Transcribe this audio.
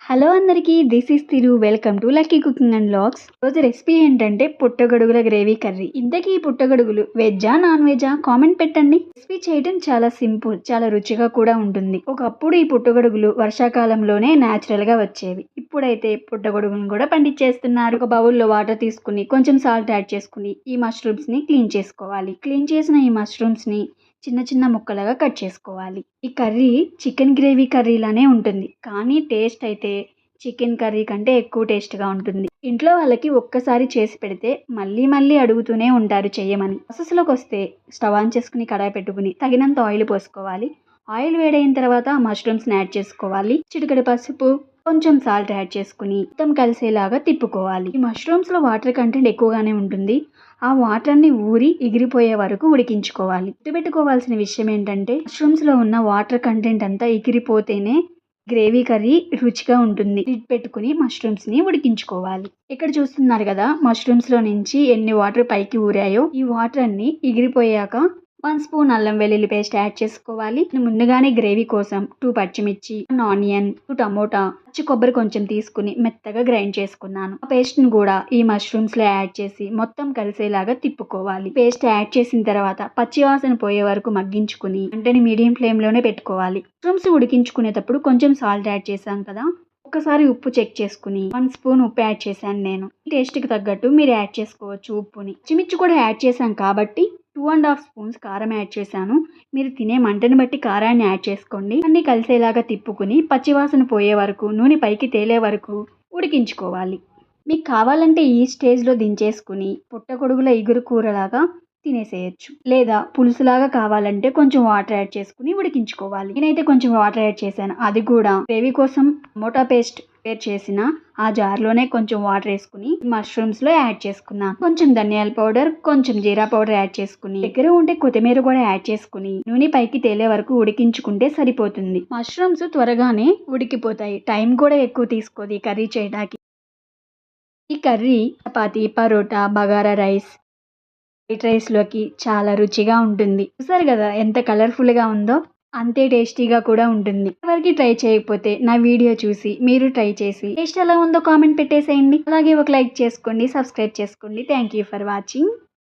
Hello అందరికీ, this is Thiru. Welcome to lucky cooking and vlogs. రోజు recipe ఏంటంటే పుట్టగొడుగుల గ్రేవీ కర్రీ. ఇంతకీ ఈ పుట్టగొడుగులు వెజ్జా నాన్ వెజ్జా కామెంట్ పెట్టండి. రెసిపీ చేయడం చాలా సింపుల్, చాలా రుచిగా కూడా ఉంటుంది. ఒకప్పుడు ఈ పుట్టగొడుగులు వర్షాకాలంలోనే న్యాచురల్ గా వచ్చేవి. ఇప్పుడైతే పుట్టగొడుగులను కూడా పండించేస్తున్నారు. ఒక బౌల్లో వాటర్ తీసుకుని కొంచెం సాల్ట్ యాడ్ చేసుకుని ఈ మష్రూమ్స్ ని క్లీన్ చేసుకోవాలి. క్లీన్ చేసిన ఈ మష్రూమ్స్ ని చిన్న చిన్న ముక్కలుగా కట్ చేసుకోవాలి. ఈ కర్రీ చికెన్ గ్రేవీ కర్రీలానే ఉంటుంది, కానీ టేస్ట్ అయితే చికెన్ కర్రీ కంటే ఎక్కువ టేస్ట్గా ఉంటుంది. ఇంట్లో వాళ్ళకి ఒక్కసారి చేసి పెడితే మళ్ళీ మళ్ళీ అడుగుతూనే ఉంటారు చేయమని. ప్రాసెస్లోకి వస్తే స్టవ్ ఆన్ చేసుకుని కడాయి పెట్టుకుని తగినంత ఆయిల్ పోసుకోవాలి. ఆయిల్ వేడైన తర్వాత మష్రూమ్స్ని యాడ్ చేసుకోవాలి. చిటికెడు పసుపు, కొంచెం సాల్ట్ యాడ్ చేసుకుని మొత్తం కలిసేలాగా తిప్పుకోవాలి. ఈ మష్రూమ్స్లో వాటర్ కంటెంట్ ఎక్కువగానే ఉంటుంది. ఆ వాటర్ అన్ని ఊరి ఎగిరిపోయే వరకు ఉడికించుకోవాలి. గుర్తుపెట్టుకోవాల్సిన విషయం ఏంటంటే మష్రూమ్స్లో ఉన్న వాటర్ కంటెంట్ అంతా ఎగిరిపోతేనే గ్రేవీ కర్రీ రుచిగా ఉంటుంది. లిడ్ పెట్టుకుని మష్రూమ్స్ని ఉడికించుకోవాలి. ఇక్కడ చూస్తున్నారు కదా, మష్రూమ్స్లో నుంచి ఎన్ని వాటర్ పైకి ఊరాయో. ఈ వాటర్ అన్ని ఎగిరిపోయాక 1 స్పూన్ అల్లం వెల్లుల్లి పేస్ట్ యాడ్ చేసుకోవాలి. ముందుగానే గ్రేవీ కోసం 2 పచ్చిమిర్చి, 1 ఆనియన్, 2 టమోటా, పచ్చి కొబ్బరి కొంచెం తీసుకుని మెత్తగా గ్రైండ్ చేసుకున్నాను. ఆ పేస్ట్ ని కూడా ఈ మష్రూమ్స్ లో యాడ్ చేసి మొత్తం కలిసేలాగా తిప్పుకోవాలి. పేస్ట్ యాడ్ చేసిన తర్వాత పచ్చి వాసన పోయే వరకు మగ్గించుకుని వెంటనే మీడియం ఫ్లేమ్ లోనే పెట్టుకోవాలి. మష్రూమ్స్ ఉడికించుకునేటప్పుడు కొంచెం సాల్ట్ యాడ్ చేశాం కదా, ఒకసారి ఉప్పు చెక్ చేసుకుని 1 స్పూన్ ఉప్పు యాడ్ చేశాను నేను. టేస్ట్కి తగ్గట్టు మీరు యాడ్ చేసుకోవచ్చు ఉప్పుని. పచ్చిమిర్చి కూడా యాడ్ చేశాం కాబట్టి 2.5 స్పూన్స్ కారం యాడ్ చేశాను. మీరు తినే మంటని బట్టి కారాన్ని యాడ్ చేసుకోండి. అన్ని కలిసేలాగా తిప్పుకుని పచ్చివాసన పోయే వరకు, నూనె పైకి తేలే వరకు ఉడికించుకోవాలి. మీకు కావాలంటే ఈ స్టేజ్లో దించేసుకుని పుట్టగొడుగుల ఇగురు కూరలాగా తినేసేయచ్చు. లేదా పులుసులాగా కావాలంటే కొంచెం వాటర్ యాడ్ చేసుకుని ఉడికించుకోవాలి. నేనైతే కొంచెం వాటర్ యాడ్ చేశాను. అది కూడా గ్రేవీ కోసం టమోటా పేస్ట్ ప్రిపేర్ చేసిన ఆ జార్లోనే కొంచెం వాటర్ వేసుకుని మష్రూమ్స్ లో యాడ్ చేసుకున్నాను. కొంచెం ధనియాల పౌడర్, కొంచెం జీరా పౌడర్ యాడ్ చేసుకుని, దగ్గర ఉంటే కొత్తిమీర కూడా యాడ్ చేసుకుని నూనె పైకి తేలే వరకు ఉడికించుకుంటే సరిపోతుంది. మష్రూమ్స్ త్వరగానే ఉడికిపోతాయి. టైం కూడా ఎక్కువ తీసుకోదు ఈ కర్రీ చేయడానికి. ఈ curry chapati, paratha, bagara rice, white రైస్లోకి చాలా రుచిగా ఉంటుంది. చూసారు కదా ఎంత కలర్ఫుల్గా ఉందో, అంతే టేస్టీగా కూడా ఉంటుంది. ఎవరికి ట్రై చేయకపోతే నా వీడియో చూసి మీరు ట్రై చేసి టేస్ట్ ఎలా ఉందో కామెంట్ పెట్టేసేయండి. అలాగే ఒక లైక్ చేసుకోండి, సబ్స్క్రైబ్ చేసుకోండి. Thank you for watching.